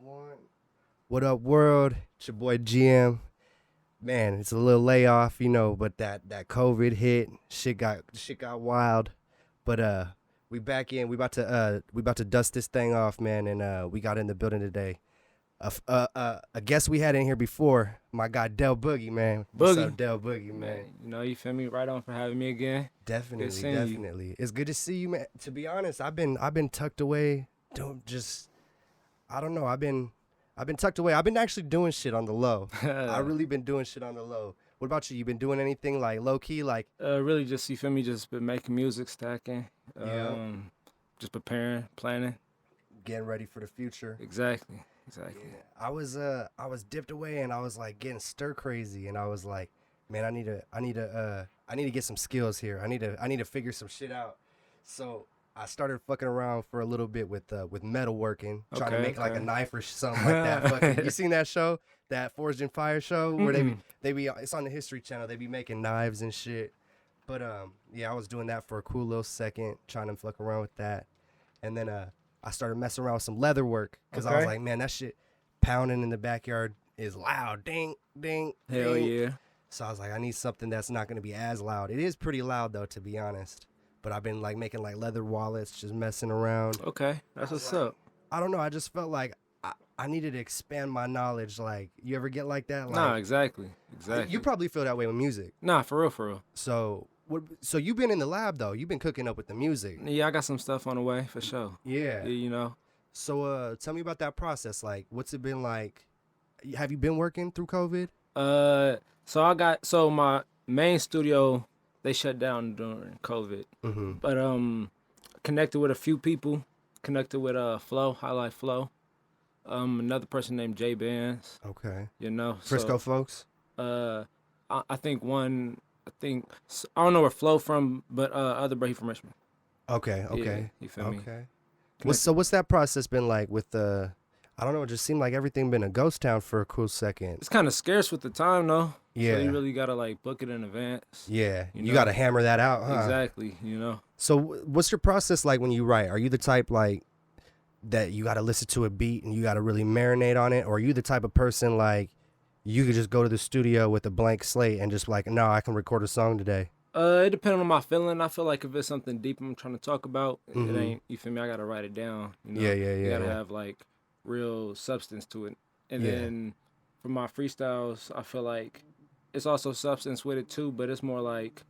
One. What up, world? It's your boy GM. Man, it's a little layoff, but that COVID hit. Shit got wild. But we back in. We about to dust this thing off, man. And we got in the building today. A guest we had in here before, my guy Del Boogie, man. What's Boogie. up, Del Boogie, man? You feel me? Right on for having me again. Definitely. It's good to see you, man. To be honest, I've been tucked away. I don't know. I've been tucked away. I've been actually doing shit on the low. I really been doing shit on the low. What about you? You been doing anything like low key, like? Really just, you feel me? Just been making music, stacking. Yeah. Just preparing, planning. Getting ready for the future. Exactly. Yeah. I was dipped away and I was like getting stir crazy and I was like, man, I need to get some skills here. I need to figure some shit out. So I started fucking around for a little bit with metalworking, trying to make like a knife or something like that. Fucking, you seen that show, that Forged in Fire show, where they be it's on the History Channel. They be making knives and shit. But yeah, I was doing that for a cool little second, trying to fuck around with that, and then I started messing around with some leather work because I was like, man, that shit pounding in the backyard is loud, ding, ding, Hell ding. yeah. So I was like, I need something that's not gonna be as loud. It is pretty loud though, to be honest. But I've been like making like leather wallets, just messing around. Okay, that's what's up. I don't know. I just felt like I needed to expand my knowledge. Like, you ever get like that? Like, Nah, exactly. You probably feel that way with music. Nah, for real. So you've been in the lab though. You've been cooking up with the music. Yeah, I got some stuff on the way for sure. Yeah. You. So tell me about that process. Like, what's it been like? Have you been working through COVID? So my main studio, they shut down during COVID. Mm-hmm. But connected with a few people. Connected with Highlight Flow. Another person named Jay Bands. Okay. So, Frisco folks. I think I don't know where Flow from, but other bro, he from Richmond. Okay. Yeah, you feel me? Okay. What's that process been like with the? I don't know. It just seemed like everything been a ghost town for a cool second. It's kind of scarce with the time though. Yeah. So you really gotta like book it in advance. Yeah. You You know? gotta hammer that out, huh? Exactly. So what's your process like when you write? Are you the type like that you gotta listen to a beat and you gotta really marinate on it, or are you the type of person like you could just go to the studio with a blank slate and just like, no, I can record a song today? It depends on my feeling. I feel like if it's something deep I'm trying to talk about, Mhm. it ain't. You feel me? I gotta write it down. Yeah. You gotta have like real substance to it. And Yeah. then for my freestyles, I feel like it's also substance with it too, but it's more like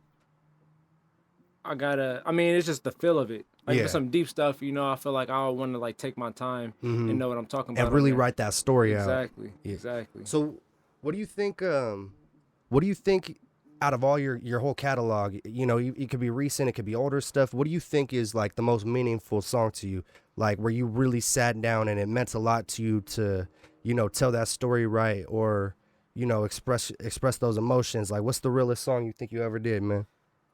it's just the feel of it. Like Yeah. for some deep stuff, I feel like I want to like take my time Mhm. and know what I'm talking about. And really on there. write that story out. Exactly. Yeah. Exactly. So what do you think? What do you think out of all your whole catalog? It could be recent, it could be older stuff. What do you think is like the most meaningful song to you? Like where you really sat down and it meant a lot to you to, tell that story right, or express those emotions. Like, what's the realest song you think you ever did, man?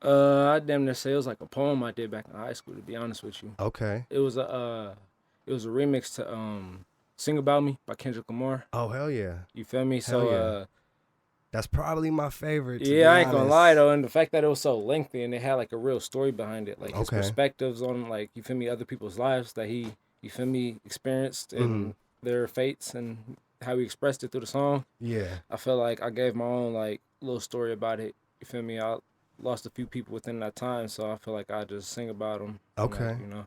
I damn near say it was like a poem I did back in high school, to be honest with you. Okay. It was a remix to Sing About Me by Kendrick Lamar. Oh, hell yeah. You feel me? Hell So yeah. That's probably my favorite. To be yeah, I ain't gonna honest. lie though, and the fact that it was so lengthy and it had like a real story behind it, like his Okay. perspectives on, like, you feel me, other people's lives that he, you feel me, experienced and their fates and how he expressed it through the song. Yeah. I feel like I gave my own like little story about it. You feel me? I lost a few people within that time, so I feel like I just sing about them. Okay. Like,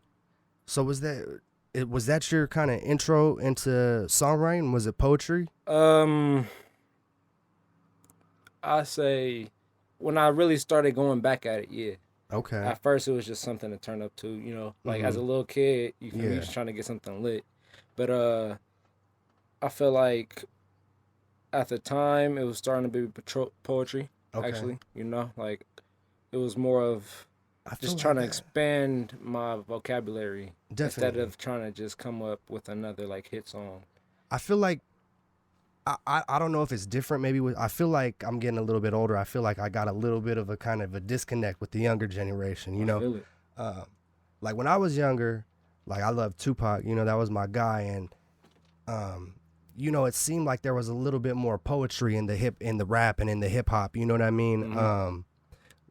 So was that your kind of intro into songwriting? Was it poetry? I say when I really started going back at it, yeah. Okay. At first, it was just something to turn up to, like as a little kid, you feel me, Yeah. just trying to get something lit. But I feel like at the time, it was starting to be poetry, Okay. actually, like it was more of I feel just like trying to that. expand my vocabulary instead Definitely. of trying to just come up with another like hit song. I feel like I don't know if it's different. Maybe I feel like I'm getting a little bit older. I feel like I got a little bit of a kind of a disconnect with the younger generation. I feel it. Like when I was younger, like I loved Tupac. That was my guy, and it seemed like there was a little bit more poetry in the rap and in the hip hop. You know what I mean? Mhm.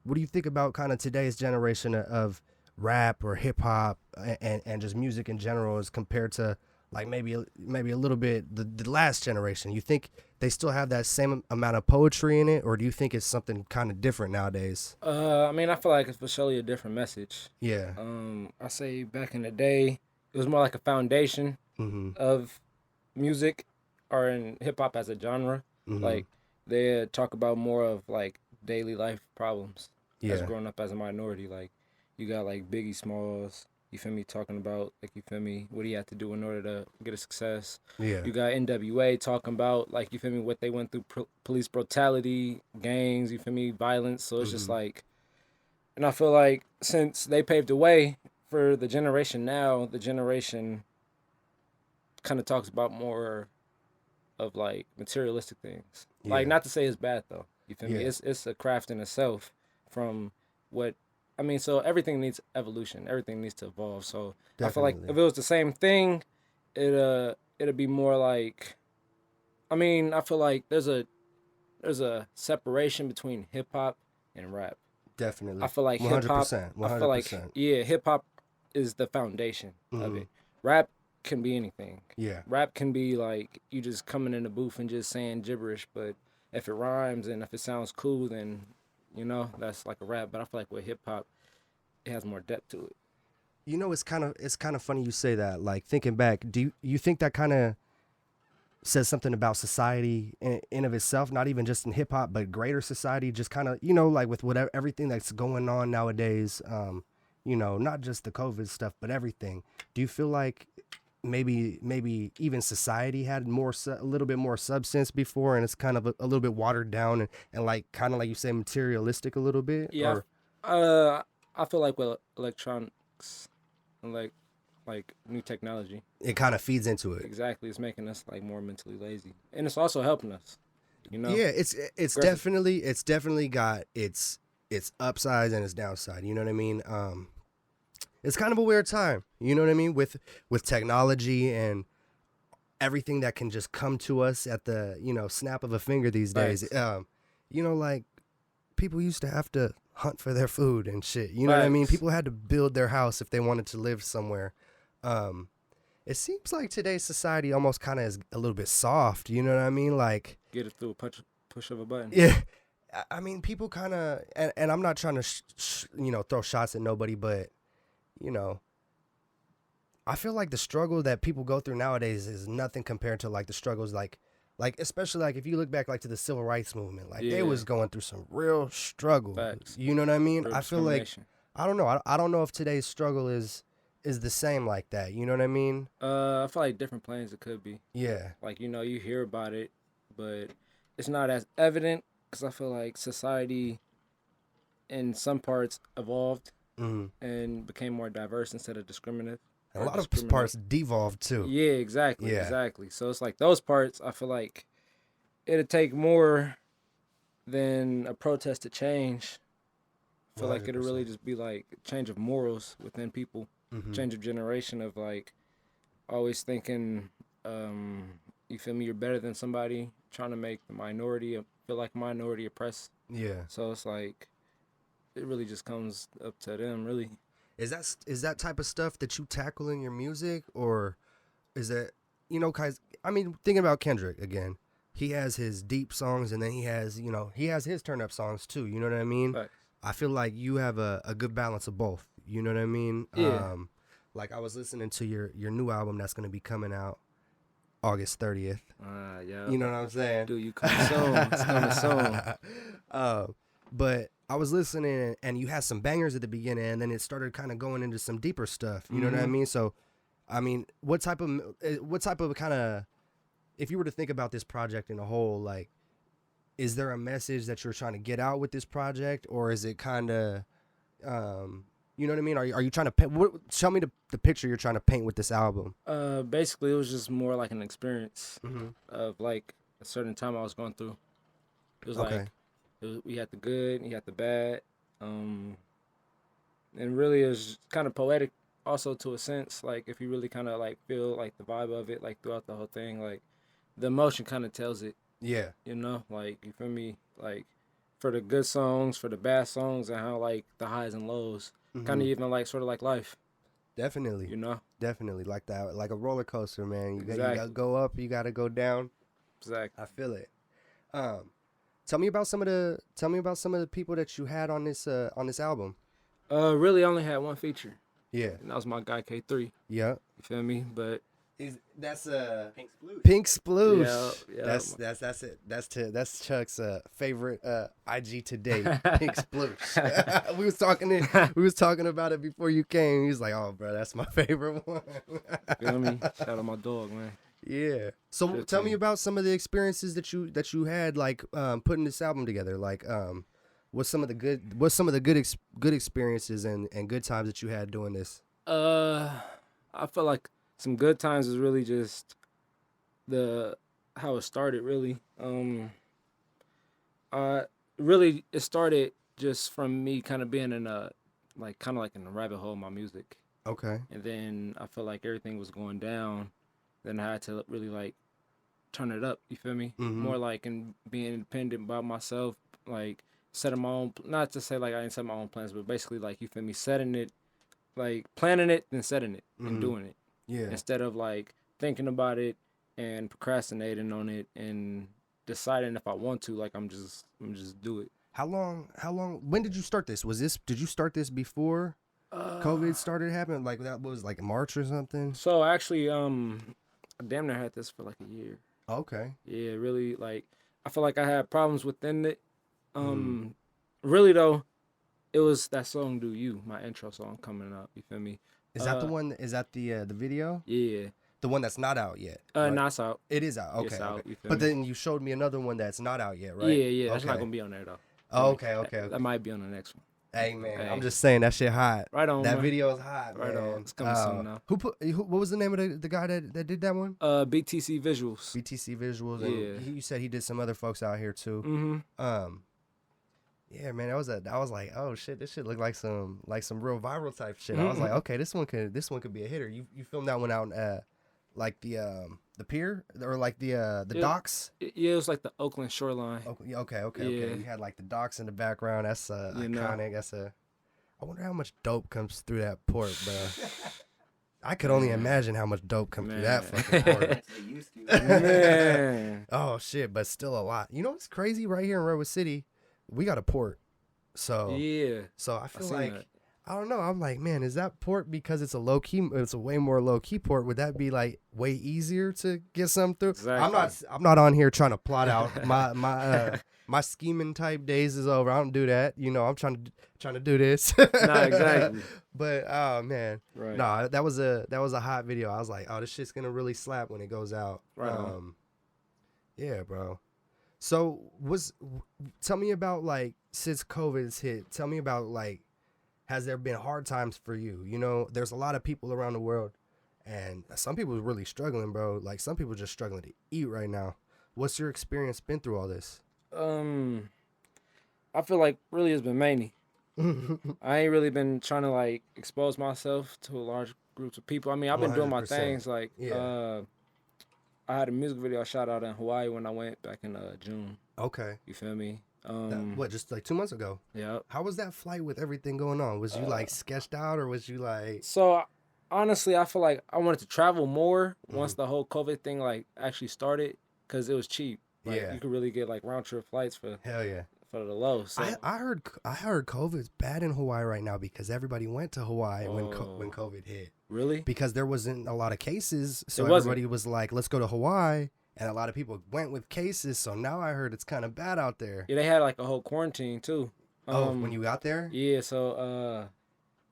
What do you think about kind of today's generation of rap or hip hop and just music in general as compared to like maybe a little bit the last generation? You think they still have that same amount of poetry in it, or do you think it's something kind of different nowadays? I mean, I feel like it's for surely a different message. Yeah. I say back in the day, it was more like a foundation Mm-hmm. of music or in hip hop as a genre. Mm-hmm. Like they talk about more of like daily life problems as Yeah. growing up as a minority. Like you got like Biggie Smalls, you feel me, talking about like you feel me, what he had to do in order to get a success. Yeah. You got NWA talking about like you feel me, what they went through, police brutality, gangs, you feel me, violence. So it's just Mm-hmm. like, and I feel like since they paved the way for the generation now, the generation kind of talks about more of like materialistic things. Like Yeah. not to say it's bad though. You feel me? Yeah. It's a craft in itself from what I mean, so everything needs evolution. Everything needs to evolve. So I feel like Definitely. if it was the same thing, it'd be more like I mean, I feel like there's a separation between hip hop and rap. I Definitely. feel like hip hop 100%. I feel like 100%. yeah, hip hop is the foundation of Mm-hmm. it. Rap can be anything. Yeah. Rap can be like you just coming in the booth and just saying gibberish, but if it rhymes and if it sounds cool, then that's like a rap. But I feel like with hip hop, it has more depth to it. It's kind of funny you say that. Like thinking back, do you think that kind of says something about society in of itself, not even just in hip hop, but greater society, just kind of, like with whatever everything that's going on nowadays, not just the COVID stuff, but everything. Do you feel like maybe even society had a little bit more substance before, and it's kind of a little bit watered down and like kind of like you say materialistic a little bit, Yeah, or I feel like with electronics and like new technology, it kind of feeds into it? exactly, it's making us like more mentally lazy, and it's also helping us. You know, Yeah, it's aggressive. definitely got its upsides and its downside. You know what I mean? It's kind of a weird time. You know what I mean with technology and everything that can just come to us at the snap of a finger these days. Facts. Like people used to have to hunt for their food and shit. You know what I mean? Facts. People had to build their house if they wanted to live somewhere. Um, it seems like today's society almost kind of is a little bit soft. You know what I mean? Like, Get it through a push of a button. yeah. I mean, people kind of, and I'm not trying to, throw shots at nobody, but, you know, I feel like the struggle that people go through nowadays is nothing compared to like the struggles like especially like if you look back like to the civil rights movement, like they Yeah. was going through some real struggle. Facts. You know what I mean? Real I feel like discrimination. I don't know. I don't know if today's struggle is the same like that. You know what I mean? I feel like different planes it could be. Yeah. Like you hear about it, but it's not as evident because I feel like society in some parts evolved Hmm. and became more diverse instead of discriminative A or lot of discriminate. parts devolved too. Yeah, exactly, Yeah. exactly. So it's like those parts. I feel like it'd take more than a protest to change. I feel like it'd really 100%. just be like a change of morals within people, Hmm. change of generation of like always thinking, you feel me, you're better than somebody, trying to make the minority feel like minority oppressed. Yeah. So it's like it really just comes up to them, really. Is that type of stuff that you tackle in your music, or is that guys? I mean, thinking about Kendrick again, he has his deep songs, and then he has his turn up songs too. You know what I mean? But I feel like you have a good balance of both. You know what I mean? yeah, Like I was listening to your new album that's gonna be coming out August 30th. yeah. You know what I'm saying? Dude, you coming soon? It's coming soon. uh, but I was listening, and you had some bangers at the beginning, and then it started kind of going into some deeper stuff. You know what I Mhm. mean? So, I mean, what type of kind of, if you were to think about this project in a whole, like, is there a message that you're trying to get out with this project, or is it kind of, you know what I mean? Are you trying to paint? Show me the picture you're trying to paint with this album. Basically, it was just more like an experience Mm-hmm. of like a certain time I was going through. It was Okay. like we had the good, you had the bad, and really it was kind of poetic, also to a sense. Like if you really kind of like feel like the vibe of it, like throughout the whole thing, like the emotion kind of tells it. Yeah. Like you feel me, like for the good songs, for the bad songs, and how like the highs and lows, kind Mm-hmm. of even like sort of like life. Definitely. You know? Definitely. Like that, like a roller coaster, man. You Exactly. gotta go up, you gotta go down. Exactly. I feel it. Um, tell me about some of the people that you had on this album. Really only had one feature, Yeah. and that was my guy K3. Yeah. You feel me? But That's Pink Sploosh. Yeah. That's Chuck's favorite IG to date. Pink Sploosh. we was talking about it before you came. He was like, "Oh, bro, that's my favorite one." Feel me? Shout out my dog, man. Yeah. So 15. tell me about some of the experiences that you had, like putting this album together. Like what's some of the good experiences and good times that you had doing this? I feel like some good times is really just how it started. Really, really it started just from me kind of being in a kind of like in the rabbit hole of my music, Okay. and then I felt like everything was going down. Then I had to really like turn it up. You feel me? Mhm. More like and being independent by myself, like setting my own. Not to say like I didn't set my own plans, but basically like you feel me, setting it, like planning it, then setting it and doing it. Yeah. Instead of like thinking about it and procrastinating on it and deciding if I want to, like I'm just do it. How long when did you start this? Did you start this before COVID started happening? Like that was like March or something? So actually, I damn near had this for like a year. Okay. Yeah, really like I feel like I had problems within it. Really though, it was that song "Do You," my intro song coming up. You feel me? Is that the one? Is that the video? Yeah. The one that's not out yet. Right? No, it's out. It is out. Okay. It's out, Okay. you feel But me? then you showed me another one that's not out yet, right? Yeah. That's Okay. not gonna be on there though. Oh, okay. That might be on the next one. Hey man, Hey. I'm just saying that shit hot. Right on. That man. video is hot, Right man. on. It's coming soon now. What was the name of the guy that did that one? BTC Visuals. BTC Visuals. Yeah. And you said he did some other folks out here too. Mm-hmm. Yeah, man, I was like, oh shit, this shit looked like some real viral type shit. I was like, okay, this one could be a hitter. You filmed that one out in like the pier or like the docks. Yeah, it was like the Oakland shoreline. Okay. Yeah. You had like the docks in the background. That's iconic. I wonder how much dope comes through that port, bro. I could only imagine how much dope comes through that fucking port. Man. Oh shit, but still a lot. You know what's crazy? Right here in Redwood City, we got a port. So Yeah. So I feel seen like that. I don't know. I'm like, man, is that port because it's a low key? It's a way more low key port. Would that be like way easier to get something through? Exactly. I'm not on here trying to plot out my scheming type days is over. I don't do that. You know, I'm trying to do this. Nah, exactly. But oh man, Right. nah, that was a hot video. I was like, oh, this shit's gonna really slap when it goes out. Right on. Yeah, bro. So tell me about like since COVID's hit. Tell me about like. Has there been hard times for you? You know, there's a lot of people around the world, and some people are really struggling, bro. Like, some people are just struggling to eat right now. What's your experience been through all this? I feel like really it's been mainly. I ain't really been trying to, like, expose myself to a large groups of people. I mean, I've been doing my 100%. things. Like, Yeah. I had a music video I shot out in Hawaii when I went back in June. Okay. You feel me? What, just like 2 months ago? Yeah. How was that flight with everything going on? Was you like sketched out or was you like... So honestly, I feel like I wanted to travel more once the whole COVID thing like actually started because it was cheap. Like, Yeah. You could really get like round trip flights for Hell yeah. the low. So I heard COVID's bad in Hawaii right now because everybody went to Hawaii when COVID hit. Really? Because there wasn't a lot of cases, so It wasn't. everybody was like, let's go to Hawaii. And a lot of people went with cases, so now I heard it's kind of bad out there. Yeah, they had like a whole quarantine too. When you got there? Yeah, so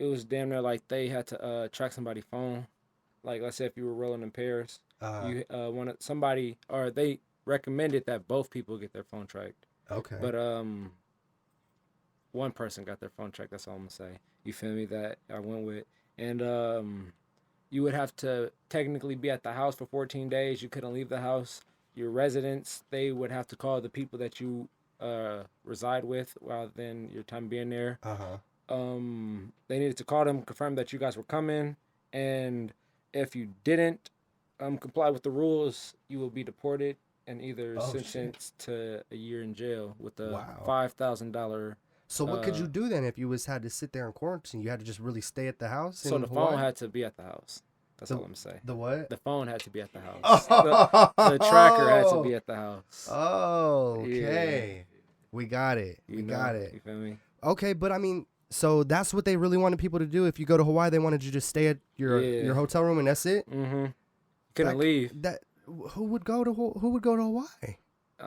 it was damn near like they had to track somebody's phone. Like let's say if you were rolling in Paris, you wanted somebody or they recommended that both people get their phone tracked. Okay. But one person got their phone tracked, that's all I'm gonna say. You feel me? That I went with. And you would have to technically be at the house for 14 days. You couldn't leave the house. Your residents, they would have to call the people that you reside with while then your time being there. They needed to call them, confirm that you guys were coming, and if you didn't comply with the rules, you will be deported and either sentenced to a year in jail with a $5,000. So what could you do then if you had to sit there in quarantine? You had to just really stay at the house So in the Hawaii? phone had to be at the house. That's all I'm gonna say. The what? The phone had to be at the house. Oh, The tracker had to be at the house. Oh, Yeah. okay. We got it. You We know, got it. You feel me? Okay, but I mean, so that's what they really wanted people to do. If you go to Hawaii, they wanted you to stay at your hotel room and that's it. Mm-hmm. Couldn't leave. Who would go to Hawaii?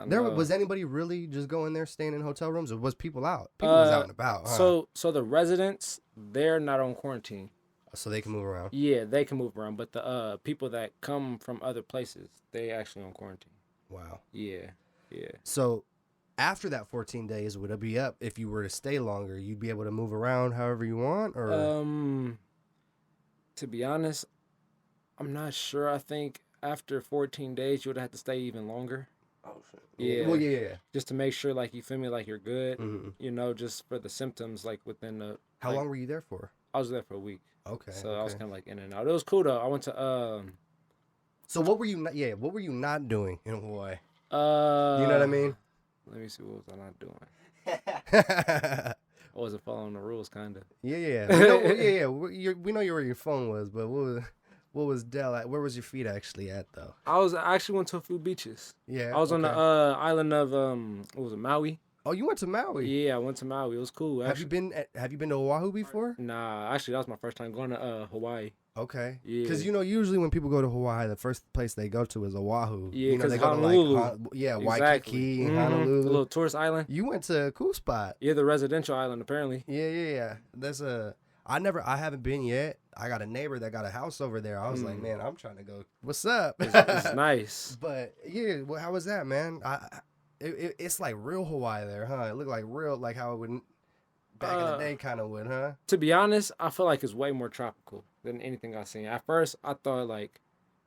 There was anybody really just going there, staying in hotel rooms, or was people out? People was out and about. Huh? So the residents, they're not on quarantine. So they can move around. Yeah, they can move around, but the people that come from other places, they actually on quarantine. Wow. Yeah. So after that 14 days, would it be up if you were to stay longer? You'd be able to move around however you want, or to be honest, I'm not sure. I think after 14 days, you would have to stay even longer. Oh shit. Yeah. Well, yeah. Just to make sure, like, you feel me, like you're good. Mm-hmm. You know, just for the symptoms, like within the. How long were you there for? I was there for a week. Okay. So I was kind of like in and out. It was cool though. I went to So what were you not? Yeah. What were you not doing in Hawaii? You know know what I mean? Let me see, what was I not doing? I wasn't following the rules, kind of. Yeah. We know where your phone was, but what was Dell at? Where was your feet actually at though? I actually went to a few beaches. Yeah. I was on the island of what was it, Maui? Oh, you went to Maui? Yeah, I went to Maui. It was cool. Actually. Have you been to Oahu before? Nah, actually that was my first time going to Hawaii. Okay. Yeah. Because usually when people go to Hawaii, the first place they go to is Oahu. Yeah, they go Honolulu. to exactly. Waikiki, Honolulu. The little tourist island. You went to a cool spot. Yeah, the residential island apparently. Yeah. I haven't been yet. I got a neighbor that got a house over there. I was like, man, I'm trying to go. What's up? It's nice. But yeah, well, how was that, man? It's like real Hawaii there, huh? It looked like real, like how it would back in the day kind of would, huh? To be honest, I feel like it's way more tropical than anything I've seen. At first, I thought like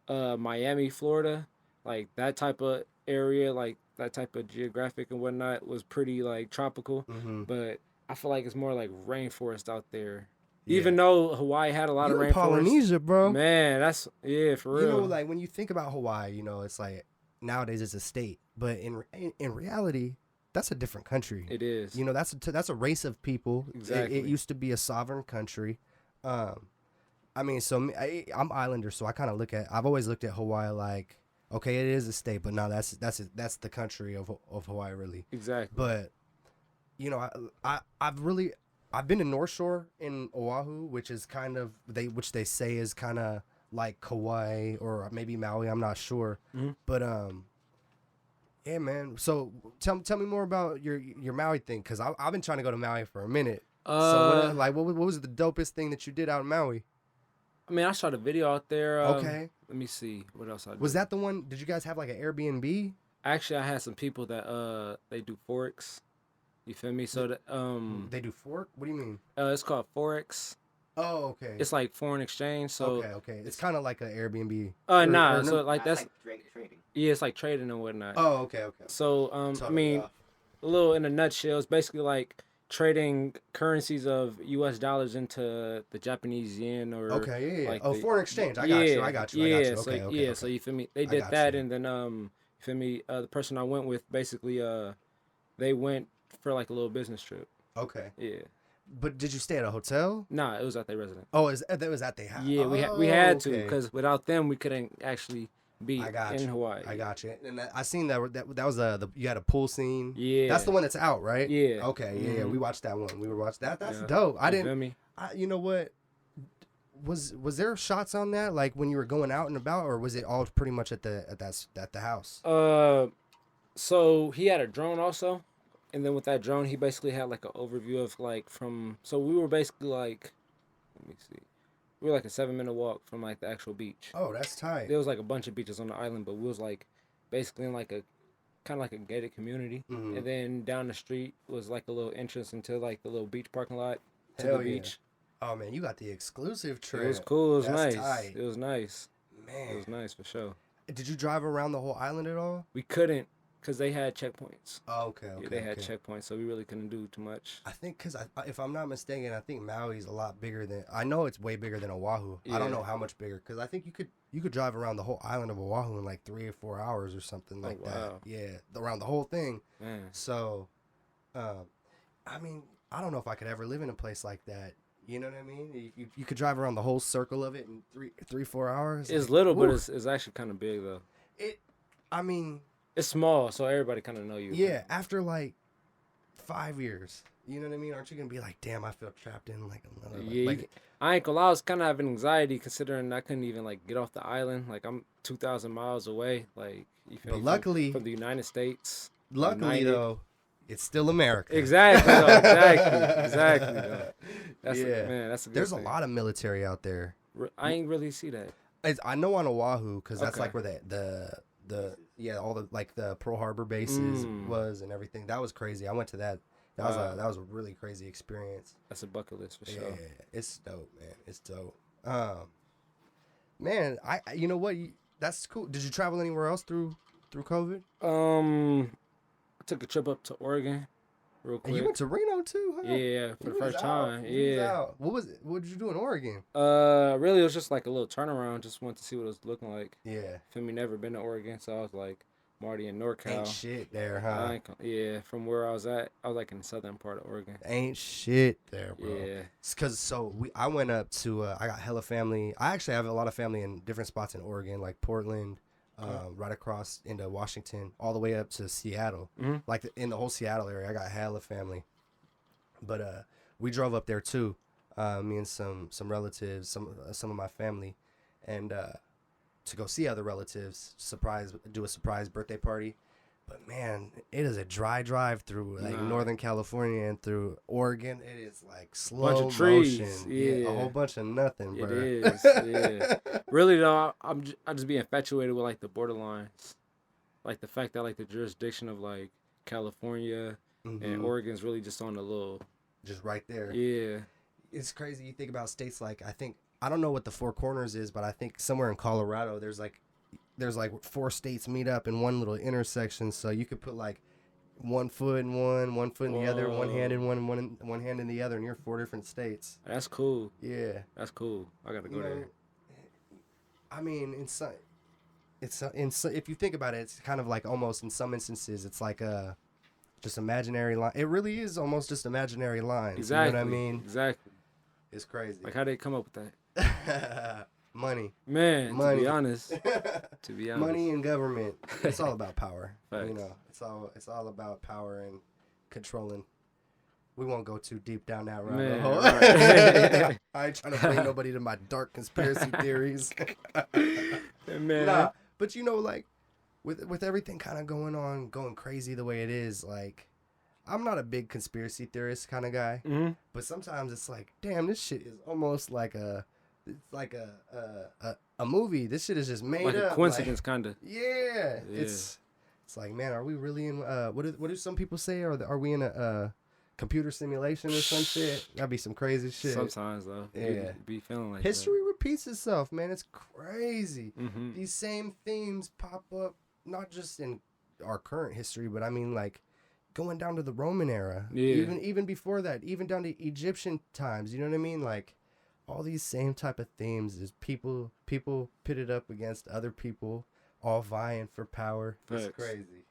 Miami, Florida, like that type of area, like that type of geographic and whatnot was pretty like tropical. Mm-hmm. But I feel like it's more like rainforest out there. Yeah. Even though Hawaii had a lot of rainforest. Polynesia, bro. Man, that's, for real. You know, like when you think about Hawaii, it's like nowadays it's a state. But in reality, that's a different country. It is. That's a race of people. Exactly. It used to be a sovereign country. I mean, so I'm Islander, so I've always looked at Hawaii like, okay, it is a state, but no, that's the country of Hawaii, really. Exactly. But I've been to North Shore in Oahu, which is kind of which they say is kind of like Kauai or maybe Maui. I'm not sure, but yeah, man. So tell me more about your Maui thing, because I've been trying to go to Maui for a minute. So what was the dopest thing that you did out in Maui? I mean, I shot a video out there. Okay. Let me see what else I did. Was that the one? Did you guys have like an Airbnb? Actually, I had some people that they do Forex. You feel me? So that they do fork. What do you mean? It's called Forex. Oh, okay. It's like foreign exchange. So okay. It's kind of like an Airbnb. Nah. So like that's like trading. Yeah, it's like trading and whatnot. Oh, okay. So I mean, a little in a nutshell, it's basically like trading currencies of U.S. dollars into the Japanese yen or like foreign exchange. I got you. Okay. So you feel me? They did that, and then you feel me? The person I went with basically they went for like a little business trip. Okay. Yeah. But did you stay at a hotel? Nah, it was at their residence. Oh, that was at their house. Yeah, we had to, because without them we couldn't actually be in Hawaii. I got you. And I seen that was you had a pool scene. Yeah. That's the one that's out, right? Yeah. Okay. Yeah. We watched that one. We were watching that. That's dope. I didn't. Feel me? You know what? Was there shots on that, like when you were going out and about, or was it all pretty much at the house? So he had a drone also, and then with that drone, he basically had like an overview of like from. So we were basically like, let me see, we were like a 7-minute walk from like the actual beach. Oh, that's tight. There was like a bunch of beaches on the island, but we was like basically in like a kind of like a gated community, and then down the street was like a little entrance into like the little beach parking lot to the beach. Oh man, you got the exclusive trip. It was cool. It was That's nice. tight. It was nice. Man, it was nice for sure. Did you drive around the whole island at all? We couldn't, because they had checkpoints. Oh, okay. Yeah, they had checkpoints, so we really couldn't do too much. I think because if I'm not mistaken, I think Maui's a lot bigger than. I know it's way bigger than Oahu. Yeah. I don't know how much bigger, because I think you could drive around the whole island of Oahu in like 3 or 4 hours or something like that. Yeah, around the whole thing. Man. So, I mean, I don't know if I could ever live in a place like that. You know what I mean? You could drive around the whole circle of it in 4 hours. It's Like, little, but whew. it's actually kind of big though. It. I mean, It's small, so everybody kind of know you. yeah. After like 5 years, you know what I mean? Aren't you gonna be like, damn, I feel trapped in like another Yeah, like I ain't gonna lie, I was kind of having anxiety considering I couldn't even like get off the island. Like I'm 2,000 miles away. Like you feel But me? luckily, From the United States. luckily United. though, it's still America. Exactly. Though, exactly. Though. That's Yeah. man. That's a good There's thing. a lot of military out there. I ain't really see that. I know on Oahu because that's Okay. like where all the like the Pearl Harbor bases was and everything. That was crazy. I went to that. That was a really crazy experience. That's a bucket list for Yeah, sure. it's dope, man. It's dope. Man, you know what? That's cool. Did you travel anywhere else through COVID? I took a trip up to Oregon, real And quick. you went to Reno too, huh? Yeah, for You the was first out. time. You was Yeah. out. What was it? What did you do in Oregon? Really, it was just like a little turnaround. Just wanted to see what it was looking like. Yeah. Feel me? Never been to Oregon, so I was like, I'm already in NorCal. Ain't shit there, huh? Yeah, from where I was at, I was like in the southern part of Oregon. Ain't shit there, bro. Yeah. It's cause I went up to I got hella family. I actually have a lot of family in different spots in Oregon, like Portland, right across into Washington, all the way up to Seattle. Mm-hmm. Like in the whole Seattle area, I got hella family. But we drove up there too, me and some relatives, some of my family, and to go see other relatives, do a surprise birthday party. But man, it is a dry drive through like Northern California and through Oregon. It is like slow Bunch of trees. motion. Yeah. A whole bunch of nothing, bro. It is. Yeah. Really though, I just be infatuated with like the borderlines, like the fact that like the jurisdiction of like California and Oregon's really just on the little. Just right there. Yeah. It's crazy. You think about states like I don't know what the Four Corners is, but I think somewhere in Colorado there's like 4 states meet up in one little intersection, so you could put like 1 foot in one foot in the other, one hand in one hand in the other, and you're 4 different states. That's cool. Yeah, That's cool. I gotta go there. I mean, if you think about it, it's kind of like almost in some instances, it's like just imaginary line. It really is almost just imaginary lines. Exactly. You know what I mean? Exactly. It's crazy. Like how they come up with that? Money. Man, Money. to be honest. Money and government. It's all about power. Facts. You know, it's all about power and controlling. We won't go too deep down that rabbit hole. Right. I ain't trying to bring nobody to my dark conspiracy theories. Man. Nah, but you know, like with everything kind of going crazy the way it is, like I'm not a big conspiracy theorist kind of guy, but sometimes it's like, damn, this shit is almost like a movie. This shit is just made like up. a coincidence, kind of. Yeah. It's like, man, are we really in? What do some people say? Are we in a computer simulation or some shit? That'd be some crazy shit. Sometimes though, Yeah. be feeling like History repeats itself, man. It's crazy. that. These same themes pop up not just in our current history, but I mean like going down to the Roman era. Yeah. Even before that, even down to Egyptian times. You know what I mean? Like all these same type of themes is people pitted up against other people, all vying for power. It's Facts. crazy.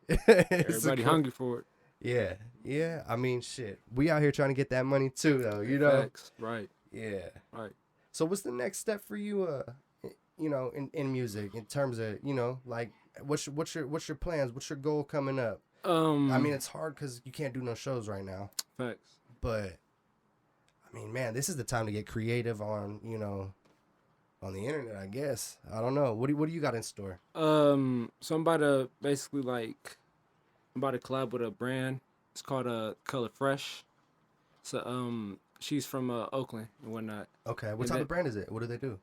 Everybody hungry for it. Yeah. I mean, shit. We out here trying to get that money too, though. You know. Facts. Right. Yeah. Right. So, what's the next step for you? You know, in music, in terms of, you know, like what's your plans? What's your goal coming up? I mean, it's hard because you can't do no shows right now. Facts. But I mean, man, this is the time to get creative on, you know, on the internet, I guess. I don't know. What do you got in store? So I'm about to basically I'm about to collab with a brand. It's called Color Fresh. So she's from Oakland and whatnot. Okay, what type of brand is it? What do they do?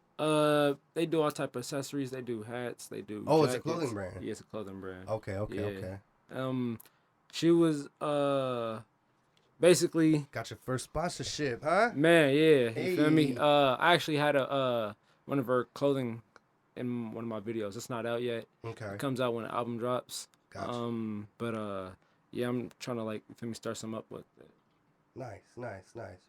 They do all type of accessories. They do hats. They do. Oh, jackets. it's a clothing brand. Yeah, it's a clothing brand. Okay. She was basically Got your first sponsorship, huh? man, yeah. You feel me? Hey. I actually had one of her clothing in one of my videos. It's not out yet. Okay. It comes out when the album drops. Gotcha. But yeah, I'm trying to like feel me start some up with it. Nice.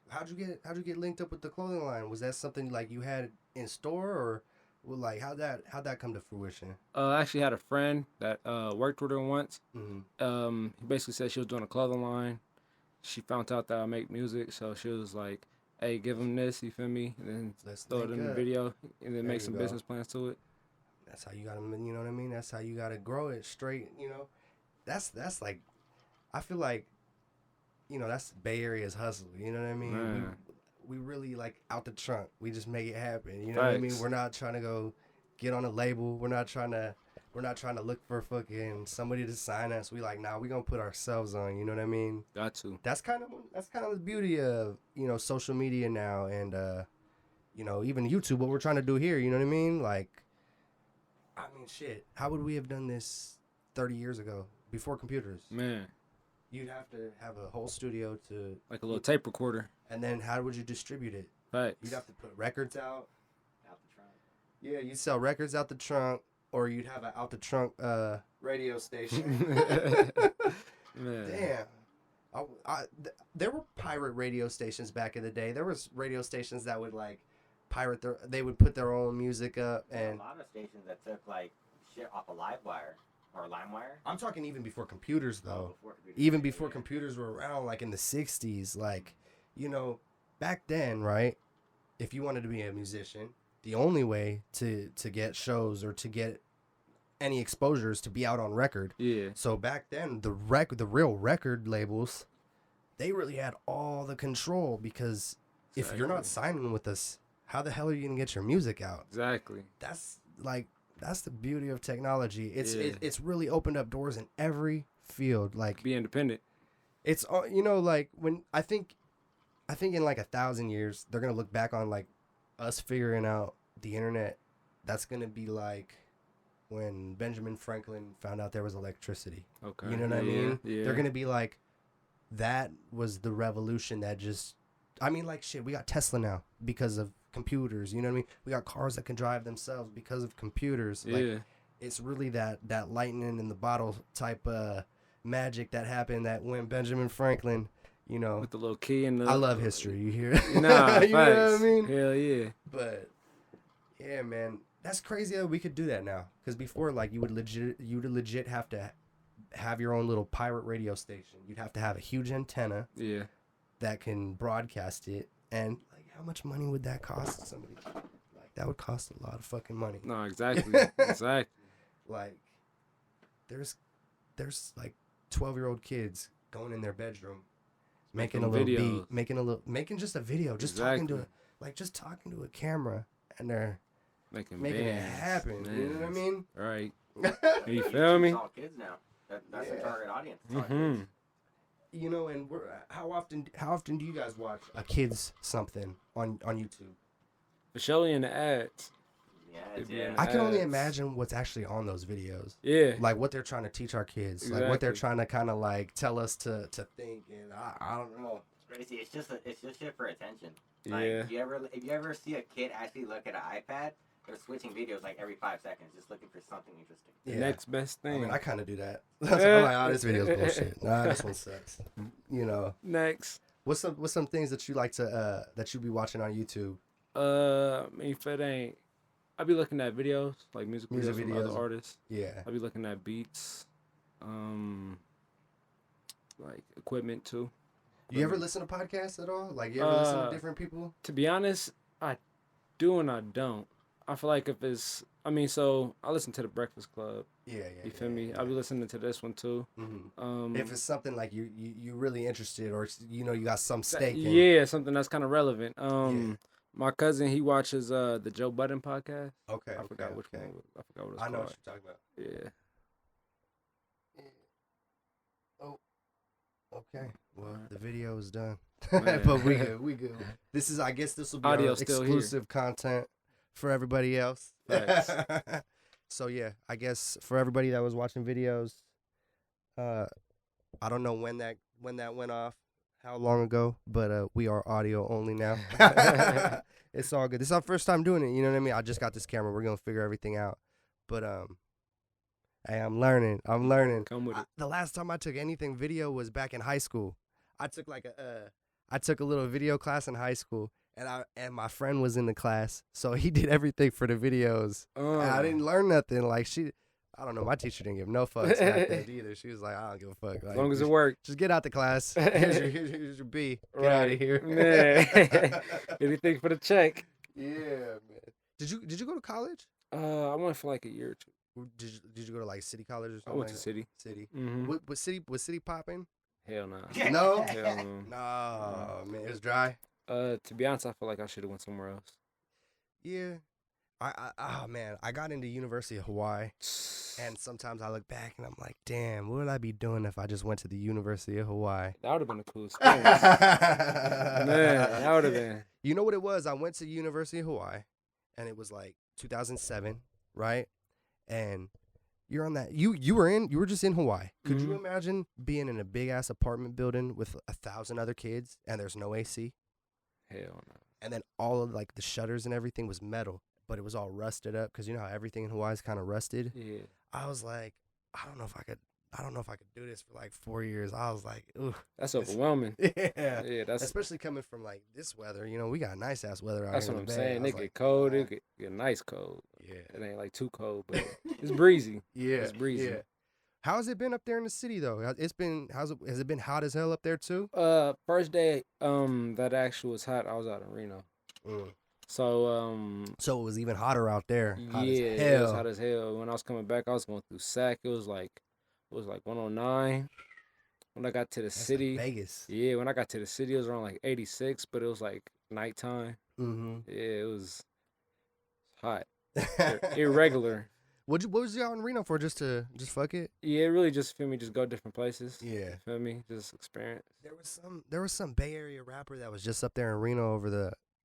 How'd you get linked up with the clothing line? Was that something like you had in store, or well, like how'd that come to fruition? I actually had a friend that worked with her once. Mm-hmm. He basically said she was doing a clothing line. she found out that I make music, so she was like, "Hey, give him this." You feel me? And then Let's throw it link in the up. video, and then There make you some go. business plans to it. That's how you gotta, you know what I mean? That's how you gotta grow it straight, you know? That's like, I feel like, you know, that's Bay Area's hustle, you know what I mean? Man. We really, like, out the trunk. We just make it happen, you know what I mean? Facts. We're not trying to go get on a label. We're not trying to look for fucking somebody to sign us. We like, nah, we gonna put ourselves on, you know what I mean? Got to. That's kind of the beauty of, you know, social media now, and you know, even YouTube, what we're trying to do here, you know what I mean? Like, I mean, shit, how would we have done this 30 years ago before computers? Man, You'd have to have a whole studio to, like a little tape recorder. and then how would you distribute it? Facts. You'd have to put records out. Out the trunk. Yeah, you'd sell records out the trunk, or you'd have an out the trunk radio station. Man. Damn. There were pirate radio stations back in the day. There was radio stations that would like pirate they would put their own music up, and a lot of stations that took like shit off a Livewire or LimeWire. I'm talking even before computers though. Before computers. Even before computers were around, like in the 60s, like, you know, back then, right? If you wanted to be a musician, the only way to get shows or to get any exposure is to be out on record. Yeah. So back then, the real record labels, they really had all the control, because if you're not signing with us, how the hell are you gonna get your music out? Exactly. That's the beauty of technology. Yeah. It's really opened up doors in every field. Like, Be independent. it's you know, like, when I think in like 1,000 years they're gonna look back on like us figuring out the internet. That's gonna be like when Benjamin Franklin found out there was electricity. Okay. You know what I mean? Yeah. They're gonna be like, that was the revolution that just, I mean, like, shit, we got Tesla now because of computers. You know what I mean? We got cars that can drive themselves because of computers. Yeah. Like, it's really that lightning in the bottle type magic that happened that when Benjamin Franklin, you know, With the little key and the. I love history. You hear? Nah, you know what I facts. mean? Hell yeah. But yeah, man, that's crazy that we could do that now. Because before, like, you would legit have to have your own little pirate radio station. You'd have to have a huge antenna Yeah. that can broadcast it. And like, how much money would that cost somebody? Like, that would cost a lot of fucking money. No, exactly. Exactly. Like, there's like 12-year-old kids going in their bedroom, making a little videos. beat, making just a video, just talking to a camera, and they're Making making it bands, happen. You know what I mean? Right. You feel me? It's all kids now. That's the Yeah. target audience. It's all Mm-hmm. kids. You know, and how often do you guys watch a kid's something on YouTube? For Shelly and the ads. Yeah, It'd be yeah. an I can only ads. imagine what's actually on those videos. Yeah. Like what they're trying to teach our kids, like what they're Exactly. trying to kind of like tell us to think, and I don't know. It's crazy. It's just shit for attention. Like, Yeah. if you ever see a kid actually look at an iPad, they're switching videos like every 5 seconds, just looking for something interesting. The Yeah. next best I thing. mean, I kind of do that. I'm like, oh, this video's bullshit. Nah, this one sucks. You know, Next. what's some things that you like to that you be watching on YouTube? I mean, if it ain't, I be looking at videos, like music Music videos from videos. other artists. Yeah. I be looking at beats, like equipment too. You ever listen to podcasts at all? Like, you ever listen to different people? To be honest, I do and I don't. I feel like if it's, I mean, so I listen to the Breakfast Club. Yeah, You feel me? I be listening to this one too. If it's something like you really interested, or you know, you got some stake in. Yeah, something that's kind of relevant. Yeah. My cousin, he watches the Joe Budden podcast. Okay. I forgot which one. I forgot what it's I know called. what you're talking about. Yeah. Oh. Okay. Well, the video is done, Man. but we good. This is, I guess, this will be Audio our still exclusive content for everybody else. Facts. So yeah, I guess for everybody that was watching videos, I don't know when that went off, how long ago, but we are audio only now. It's all good. This is our first time doing it. You know what I mean? I just got this camera. We're gonna figure everything out. But hey, I'm learning. Come with it. The last time I took anything video was back in high school. I took a little video class in high school, and my friend was in the class, so he did everything for the videos. And I didn't learn nothing. Like, I don't know. My teacher didn't give no fucks back then either. She was like, I don't give a fuck. Like, As long as it worked. just get out the class. Here's your B. Get out of here. Man. Anything for the check. Yeah, man. Did you go to college? I went for like a year or two. Did you go to like city college or something? I went like to City. City. Mm-hmm. Was city popping? Hell nah. No. Hell no. No, man, it was dry. To be honest, I feel like I should have went somewhere else. Yeah. Oh man, I got into University of Hawaii, and sometimes I look back and I'm like, damn, what would I be doing if I just went to the University of Hawaii? That would have been a cool experience. Man, that would have been. You know what it was? I went to University of Hawaii, and it was like 2007, right? And you're on that. You were just in Hawaii. Could you imagine being in a big ass apartment building with 1,000 other kids and there's no AC? Hell no. And then all of like the shutters and everything was metal, but it was all rusted up because you know how everything in Hawaii is kind of rusted. Yeah. I was like, I don't know if I could do this for like 4 years. I was like, ooh, That's overwhelming. yeah. Yeah, that's Especially coming from like this weather. You know, we got nice ass weather out that's here. what in I'm the Bay. saying. I It was get like, cold. "Ah." It get nice cold. Yeah. It ain't like too cold, but it's breezy. Yeah. It's breezy. Yeah. How's it been up there in the city though? Has it been hot as hell up there too? First day that actually was hot, I was out in Reno. So So it was even hotter out there. Hot yeah, as it was hell. hot as hell. When I was coming back, I was going through Sac. It was like 109. When I got to the That's like city, Vegas. yeah, when I got to the city, it was around like 86, but it was like nighttime. Mm-hmm. Yeah, it was hot, irregular. What was you out in Reno for? Just fuck it? Yeah, it really just feel me, just go different places. Yeah. Feel me, just experience. There was some Bay Area rapper that was just up there in Reno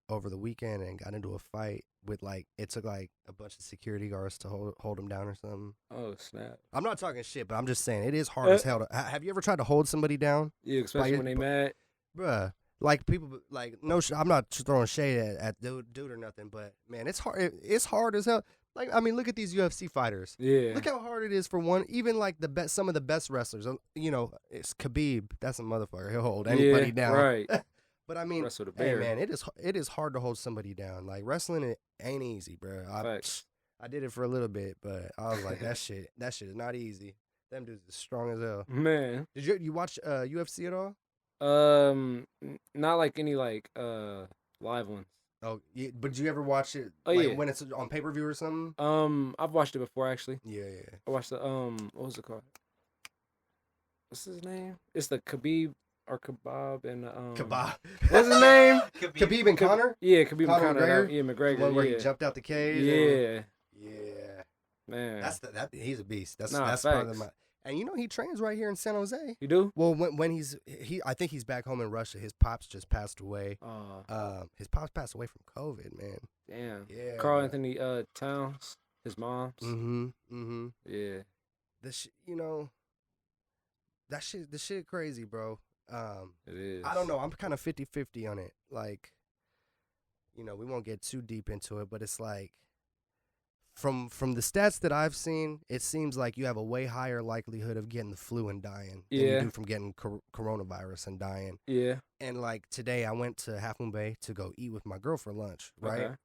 over the weekend and got into a fight with like it took like a bunch of security guards to hold him down or something. Oh snap! I'm not talking shit, but I'm just saying it is hard as hell. Have you ever tried to hold somebody down, Yeah, especially when they mad. bruh? Like people like no, I'm not throwing shade at dude or nothing, but man, it's hard. It's hard as hell. Like I mean, look at these UFC fighters. Yeah. Look how hard it is for one. Even like some of the best wrestlers. You know, it's Khabib. That's a motherfucker. He'll hold anybody down. Right. But I mean, Wrestle the hey bear. man, it is hard to hold somebody down. Like wrestling, it ain't easy, bro. Facts. I did it for a little bit, but I was like, that shit is not easy. Them dudes is strong as hell. Man. Did you watch UFC at all? Not like any like live ones. Oh, yeah, but did you ever watch it? Oh, like, yeah. when it's on pay per view or something. I've watched it before actually. Yeah, yeah. I watched the what was it called? What's his name? It's the Khabib or Kebab and Kebab. What's his name? Khabib and Connor. Yeah, Khabib and Conor Conor. McGregor? Yeah, McGregor. The one where yeah. he jumped out the cage. Yeah, Yeah. man. That's he's a beast. That's Nah, part of facts. my. And you know he trains right here in San Jose. You do? Well, when I think he's back home in Russia. His pops just passed away. His pops passed away from COVID, man. Damn. Yeah. Carl Anthony Towns, his mom's. Mm-hmm. Yeah. You know, the shit crazy, bro. It is. I don't know. I'm kind of 50-50 on it. Like, you know, we won't get too deep into it, but it's like from the stats that I've seen, it seems like you have a way higher likelihood of getting the flu and dying than you do from getting coronavirus and dying. Yeah. And like today, I went to Half Moon Bay to go eat with my girl for lunch, right? Okay.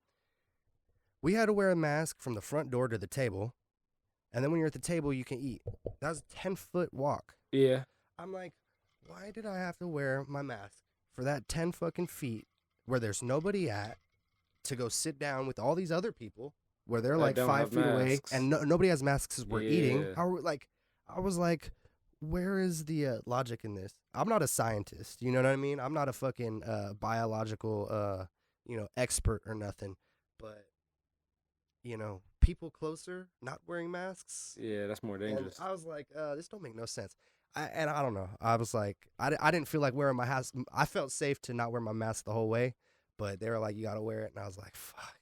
We had to wear a mask from the front door to the table, and then when you're at the table, you can eat. That was a 10-foot walk. Yeah. I'm like, why did I have to wear my mask for that 10 fucking feet where there's nobody at to go sit down with all these other people where they're That like don't 5 have feet away masks. and nobody has masks as we're eating? Yeah. I was like, where is the logic in this? I'm not a scientist, you know what I mean? I'm not a fucking biological expert or nothing, but you know, people closer not wearing masks. Yeah, that's more And dangerous. I was like, this don't make no sense. I don't know. I was like, I didn't feel like wearing my mask. I felt safe to not wear my mask the whole way, but they were like, you gotta wear it, and I was like, fuck.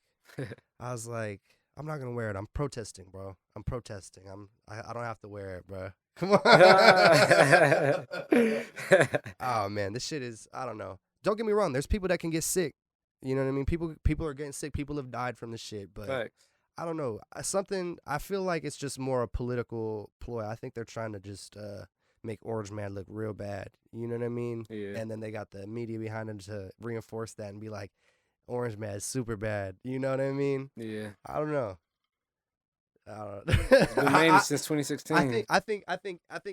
I was like, I'm not gonna wear it. I'm protesting, bro. I'm protesting. I don't have to wear it, bro. Come on. Oh man, this shit is. I don't know. Don't get me wrong. There's people that can get sick. You know what I mean? People are getting sick. People have died from this shit, but. Facts. I don't know. I feel like it's just more a political ploy. I think they're trying to just make Orange Man look real bad. You know what I mean? Yeah. And then they got the media behind him to reinforce that and be like, Orange Man is super bad. You know what I mean? Yeah. I don't know. I don't It's been made I, since 2016. I think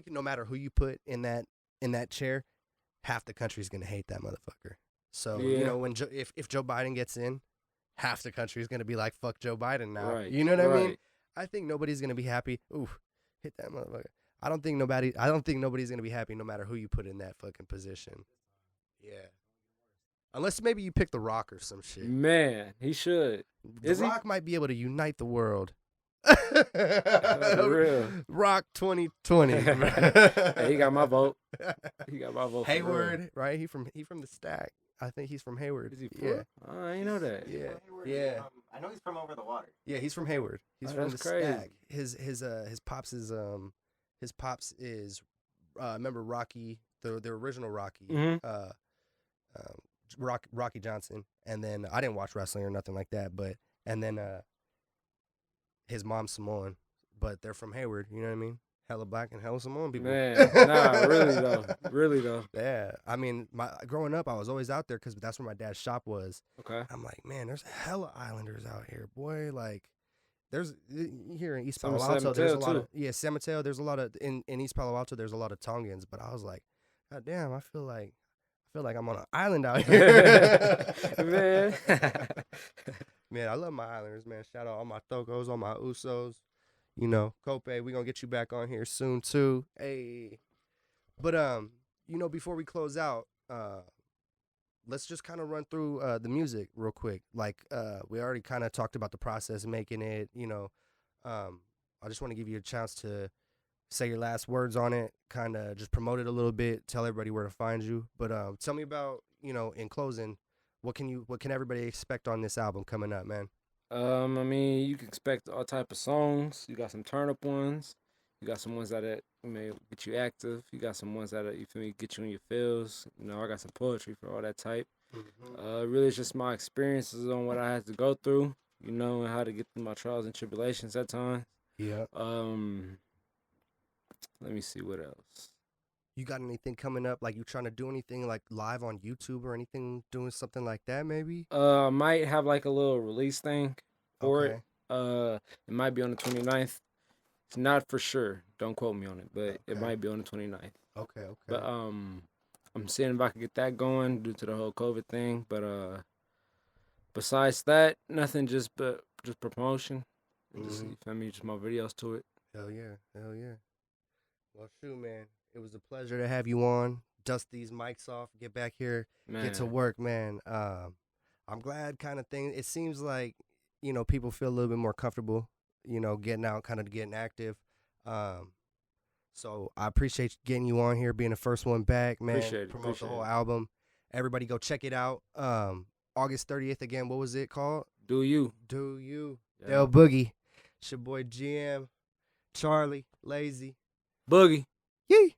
no matter who you put in that chair, half the country's gonna hate that motherfucker. So you Yeah. know when if Joe Biden gets in, half the country's gonna be like, fuck Joe Biden now. Right, You know what I mean? right. I think nobody's gonna be happy. Ooh, hit that motherfucker. I don't think nobody's gonna be happy no matter who you put in that fucking position. Yeah. Unless maybe you pick The Rock or some shit. Man, he should. The Is he? Rock might be able to unite the world. For real. Rock 2020. Hey, he got my vote. He got my vote. For real. Hayward, right? He from the Stack. I think he's from Hayward. Is he Yeah. from? Oh, I didn't know that. Yeah. Hayward, Yeah. I know he's from over the water. Yeah, he's from Hayward. He's Oh, from the that's crazy. Stack. His pops is remember Rocky, the original Rocky, Mhm. Rocky Johnson, and then I didn't watch wrestling or nothing like that, but and then his mom's Samoan, but they're from Hayward. You know what I mean? Hella black and hella Samoan people. Man, nah, really though. Yeah, I mean, growing up, I was always out there because that's where my dad's shop was. Okay. I'm like, man, there's hella Islanders out here, boy. Like, there's here in East Some Palo in San Alto, there's a Mateo, lot too. of San Mateo. There's a lot of in East Palo Alto. There's a lot of Tongans, but I was like, God damn, I feel like I'm on an island out here. Man. Man, I love my Islanders, man. Shout out all my Thokos, all my Usos. You know, Cope, we gonna get you back on here soon too. Hey, but you know, before we close out, let's just kind of run through the music real quick. Like, we already kind of talked about the process of making it. You know, I just want to give you a chance to say your last words on it, kind of just promote it a little bit, tell everybody where to find you. But tell me about, you know, in closing, what can everybody expect on this album coming up, man? I mean, you can expect all type of songs. You got some turn up ones. You got some ones that may get you active. You got some ones that you feel me get you in your feels. You know, I got some poetry for all that type. Mm-hmm. Really, it's just my experiences on what I had to go through. You know, and how to get through my trials and tribulations at times. Yeah. Let me see what else. You got anything coming up? Like, you trying to do anything like live on YouTube or anything? Doing something like that, maybe? Might have like a little release thing for Okay. it. It might be on the 29th. It's not for sure. Don't quote me on it, but it Okay. might be on the 29th. Okay. But I'm seeing if I can get that going due to the whole COVID thing. But besides that, nothing. Just promotion. Just, you feel me? Just my videos to it. Hell yeah. Well, shoot, man. It was a pleasure to have you on. Dust these mics off. Get back here. Man. Get to work, man. I'm glad kind of thing. It seems like, you know, people feel a little bit more comfortable, you know, getting out, kind of getting active. So I appreciate getting you on here, being the first one back, man. Appreciate it. Promote the whole album. Everybody go check it out. August 30th again. What was it called? Do you? Do You. Yeah. Del Boogie. It's your boy GM, Charlie, Lazy. Boogie. Yee.